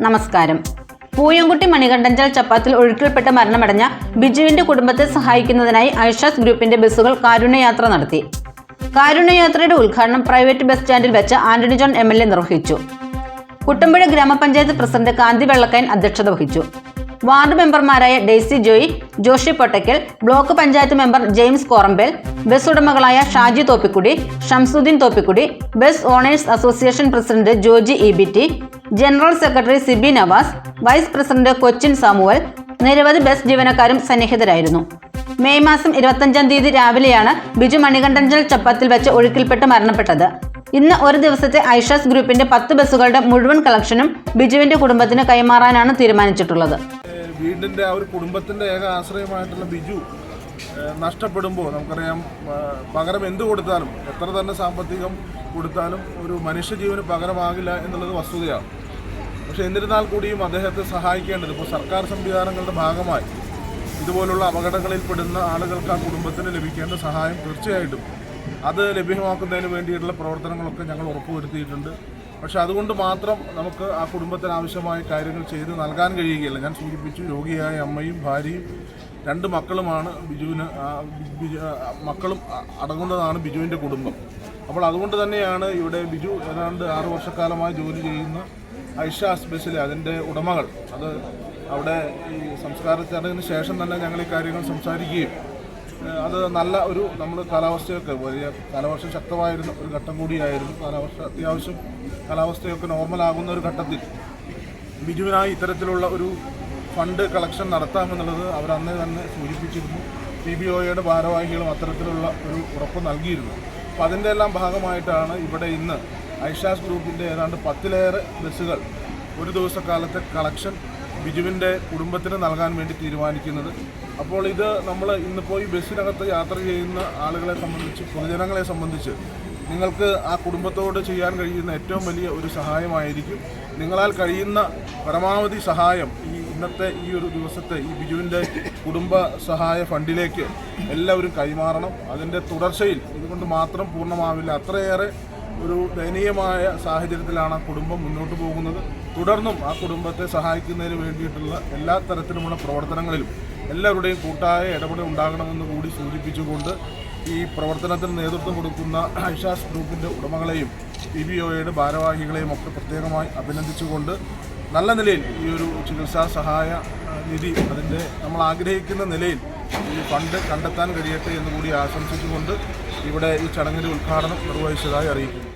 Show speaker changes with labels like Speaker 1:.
Speaker 1: നമസ്കാരം. പൂയംകുട്ടി മണികണ്ഠഞ്ചൽ ചപ്പാത്തിൽ ഒഴുക്കിൽപ്പെട്ട് മരണമടഞ്ഞ ബിജുവിന്റെ കുടുംബത്തെ സഹായിക്കുന്നതിനായി ഐഷാസ് ഗ്രൂപ്പിന്റെ ബസ്സുകൾ കാരുണ്യയാത്ര നടത്തി. കാരുണ്യയാത്രയുടെ ഉദ്ഘാടനം പ്രൈവറ്റ് ബസ് സ്റ്റാൻഡിൽ വെച്ച് ആന്റണി ജോൺ MLA നിർവഹിച്ചു. കുട്ടമ്പുഴ ഗ്രാമപഞ്ചായത്ത് പ്രസിഡന്റ് കാന്തി വെള്ളക്കയൻ അധ്യക്ഷത വഹിച്ചു. വാർഡ് മെമ്പർമാരായ Daisy Joy, Joshi Pottakkal, block panchayat member James Korambel, bus ഉടമകളായ Shaji Thoppikkudi, Shamsuddin Thoppikkudi, bus owners association president Joji EBT, general secretary Sibi Navas, vice president Cochin Samuel, നിരവധി ബസ് ജീവനക്കാരും സന്നിഹിതരായിരുന്നു. മെയ് മാസം 25-ാം തീയതി രാവിലെയാണ് ബിജു മണികണ്ഠഞ്ചൽ ചപ്പാത്തിൽ വെച്ച് ഒഴുക്കിൽപ്പെട്ട് മരണപ്പെട്ടത്. ഇന്ന് ഒരു ദിവസത്തെ ഐഷാസ് ഗ്രൂപ്പിന്റെ 10 ബസ്സുകളുടെ മുഴുവൻ കളക്ഷനും ബിജുവിന്റെ കുടുംബത്തിന് കൈമാറാനാണ് തീരുമാനിച്ചിട്ടുള്ളത്.
Speaker 2: വീടിൻ്റെ ആ ഒരു കുടുംബത്തിൻ്റെ ഏക ആശ്രയമായിട്ടുള്ള ബിജു നഷ്ടപ്പെടുമ്പോൾ നമുക്കറിയാം, പകരം എന്ത് കൊടുത്താലും, എത്ര തന്നെ സാമ്പത്തികം കൊടുത്താലും ഒരു മനുഷ്യജീവന് പകരമാകില്ല എന്നുള്ളത് വസ്തുതയാണ്. പക്ഷേ എന്നിരുന്നാൽ കൂടിയും അദ്ദേഹത്തെ സഹായിക്കേണ്ടത് ഇപ്പോൾ സർക്കാർ സംവിധാനങ്ങളുടെ ഭാഗമായി ഇതുപോലുള്ള അപകടങ്ങളിൽപ്പെടുന്ന ആളുകൾക്ക് ആ കുടുംബത്തിന് ലഭിക്കേണ്ട സഹായം തീർച്ചയായിട്ടും അത് ലഭ്യമാക്കുന്നതിന് വേണ്ടിയിട്ടുള്ള പ്രവർത്തനങ്ങളൊക്കെ ഞങ്ങൾ ഉറപ്പുവരുത്തിയിട്ടുണ്ട്. പക്ഷെ അതുകൊണ്ട് മാത്രം നമുക്ക് ആ കുടുംബത്തിന് ആവശ്യമായ കാര്യങ്ങൾ ചെയ്ത് നൽകാൻ കഴിയുകയില്ല. ഞാൻ സൂചിപ്പിച്ചു, രോഗിയായ അമ്മയും ഭാര്യയും 2 മക്കളുമാണ് ബിജുവിന്, മക്കളും അടങ്ങുന്നതാണ് ബിജുവിൻ്റെ കുടുംബം. അപ്പോൾ അതുകൊണ്ട് തന്നെയാണ് ഇവിടെ ബിജു ഏതാണ്ട് 6 വർഷക്കാലമായി ജോലി ചെയ്യുന്ന ഐഷാസ് ബസ്സിലെ അതിൻ്റെ ഉടമകൾ അത് അവിടെ ഈ സംസ്കാര ചടങ്ങിന് ശേഷം തന്നെ ഞങ്ങൾ ഈ കാര്യങ്ങൾ സംസാരിക്കുകയും അത് നല്ല ഒരു നമ്മൾ കാലാവസ്ഥയൊക്കെ വലിയ കാലവർഷം ശക്തമായിരുന്ന ഒരു ഘട്ടം കൂടിയായിരുന്നു. അത്യാവശ്യം കാലാവസ്ഥയൊക്കെ നോർമലാകുന്ന ഒരു ഘട്ടത്തിൽ ബിജുവിനായി ഇത്തരത്തിലുള്ള ഒരു ഫണ്ട് കളക്ഷൻ നടത്താമെന്നുള്ളത് അവർ അന്നേ തന്നെ സൂചിപ്പിച്ചിരുന്നു. PBOയുടെ ഭാരവാഹികളും അത്തരത്തിലുള്ള ഒരു ഉറപ്പ് നൽകിയിരുന്നു. അപ്പോൾ അതിൻ്റെ എല്ലാം ഭാഗമായിട്ടാണ് ഇവിടെ ഇന്ന് ഐഷാസ് ഗ്രൂപ്പിൻ്റെ ഏതാണ്ട് 10-ലേറെ ബസ്സുകൾ ഒരു ദിവസക്കാലത്തെ കളക്ഷൻ ബിജുവിൻ്റെ കുടുംബത്തിന് നൽകാൻ വേണ്ടി തീരുമാനിക്കുന്നത്. അപ്പോൾ ഇത് നമ്മൾ ഇന്നിപ്പോൾ ഈ ബസ്സിനകത്ത് യാത്ര ചെയ്യുന്ന ആളുകളെ സംബന്ധിച്ച്, പൊതുജനങ്ങളെ സംബന്ധിച്ച് നിങ്ങൾക്ക് ആ കുടുംബത്തോട് ചെയ്യാൻ കഴിയുന്ന ഏറ്റവും വലിയ ഒരു സഹായമായിരിക്കും. നിങ്ങളാൽ കഴിയുന്ന പരമാവധി സഹായം ഇന്നത്തെ ഈ ഒരു ദിവസത്തെ ഈ ബിജുവിൻ്റെ കുടുംബ സഹായ ഫണ്ടിലേക്ക് എല്ലാവരും കൈമാറണം. അതിൻ്റെ തുടർച്ചയിൽ ഇതുകൊണ്ട് മാത്രം പൂർണ്ണമാവില്ല. അത്രയേറെ ഒരു ദയനീയമായ സാഹചര്യത്തിലാണ് ആ കുടുംബം മുന്നോട്ട് പോകുന്നത്. തുടർന്നും ആ കുടുംബത്തെ സഹായിക്കുന്നതിന് വേണ്ടിയിട്ടുള്ള എല്ലാ തരത്തിലുമുള്ള പ്രവർത്തനങ്ങളിലും എല്ലാവരുടെയും കൂട്ടായ ഇടപെടൽ ഉണ്ടാകണമെന്ന് കൂടി സൂചിപ്പിച്ചുകൊണ്ട് ഈ പ്രവർത്തനത്തിന് നേതൃത്വം കൊടുക്കുന്ന ഐഷാസ് ഗ്രൂപ്പിൻ്റെ ഉടമകളെയും PBOയുടെ ഭാരവാഹികളെയും ഒക്കെ പ്രത്യേകമായി അഭിനന്ദിച്ചുകൊണ്ട് നല്ല നിലയിൽ ഈ ഒരു ചികിത്സാ സഹായ നിധി അതിൻ്റെ നമ്മൾ ആഗ്രഹിക്കുന്ന നിലയിൽ ഈ ഫണ്ട് കണ്ടെത്താൻ കഴിയട്ടെ എന്ന് കൂടി ആശംസിച്ചുകൊണ്ട് ഇവിടെ ഈ ചടങ്ങിൻ്റെ ഉദ്ഘാടനം നിർവഹിച്ചതായി അറിയിക്കുന്നു.